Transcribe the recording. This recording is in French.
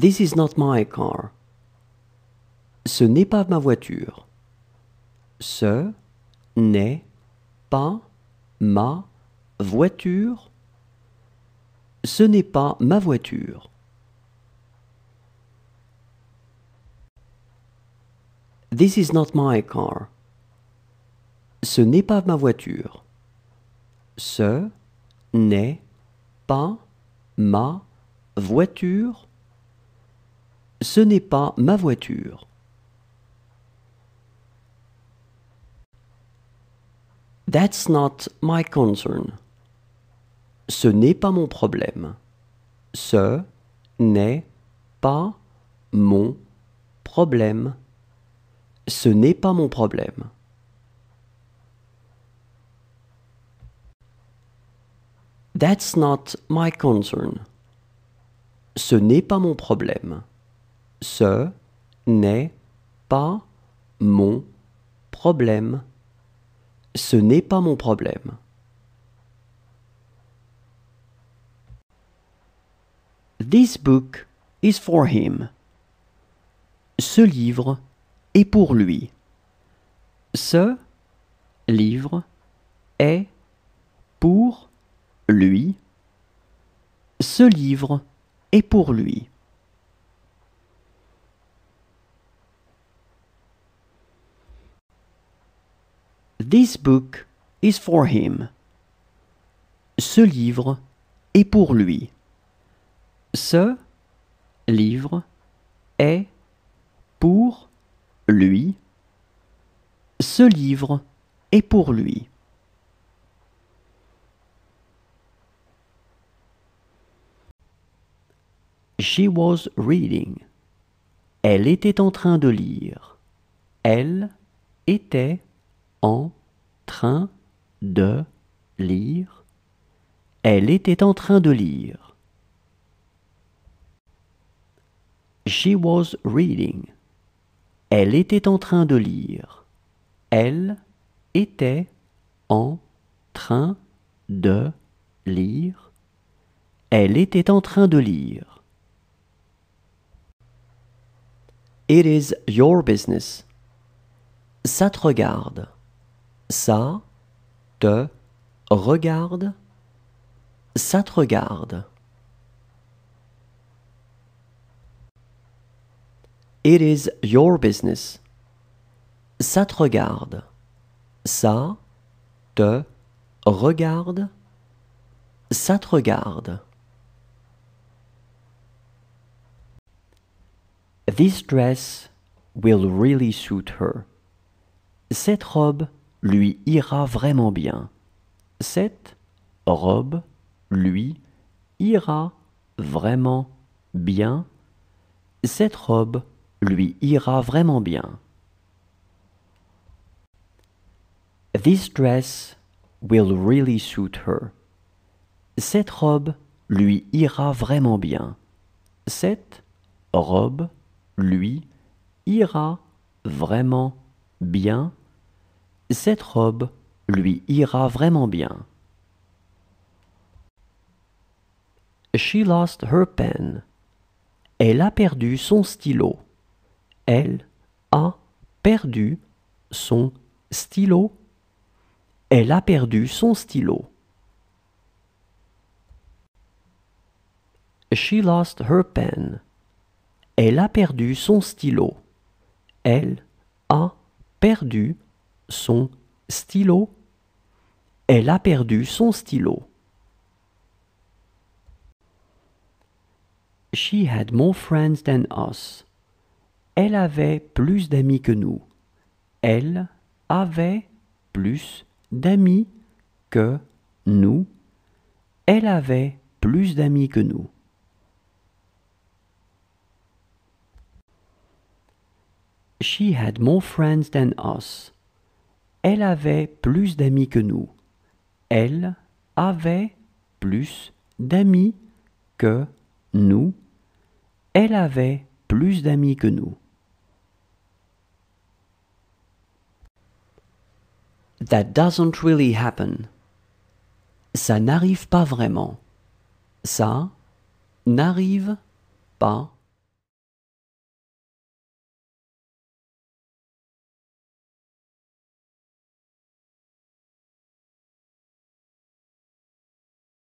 This is not my car. Ce n'est pas ma voiture. Ce n'est pas ma voiture. Ce n'est pas ma voiture. This is not my car. Ce n'est pas ma voiture. Ce n'est pas ma voiture. Ce n'est pas ma voiture. That's not my concern. Ce n'est pas mon problème. Ce n'est pas mon problème. Ce n'est pas mon problème. That's not my concern. Ce n'est pas mon problème. Ce n'est pas mon problème. Ce n'est pas mon problème. This book is for him. Ce livre est pour lui. Ce livre est pour lui. Ce livre est pour lui. This book is for him. Ce livre est pour lui. Ce livre est pour lui. Ce livre est pour lui. She was reading. Elle était en train de lire. Elle était en train de lire. Elle était en train de lire. She was reading. Elle était en train de lire. Elle était en train de lire. Elle était en train de lire. It is your business. Ça te regarde. Ça te regarde. Ça te regarde. It is your business. Ça te regarde. Ça te regarde. Ça te regarde. This dress will really suit her. Cette robe lui ira vraiment bien. Cette robe lui ira vraiment bien. Cette robe lui ira vraiment bien. This dress will really suit her. Cette robe lui ira vraiment bien. Cette robe lui ira vraiment bien. Cette robe lui ira vraiment bien. She lost her pen. Elle a perdu son stylo. Elle a perdu son stylo. Elle a perdu son stylo. She lost her pen. Elle a perdu son stylo. Elle a perdu son stylo. Elle a perdu son stylo. She had more friends than us. Elle avait plus d'amis que nous. Elle avait plus d'amis que nous. Elle avait plus d'amis que nous. She had more friends than us. Elle avait plus d'amis que nous. Elle avait plus d'amis que nous. Elle avait plus d'amis que nous. That doesn't really happen. Ça n'arrive pas vraiment. Ça n'arrive pas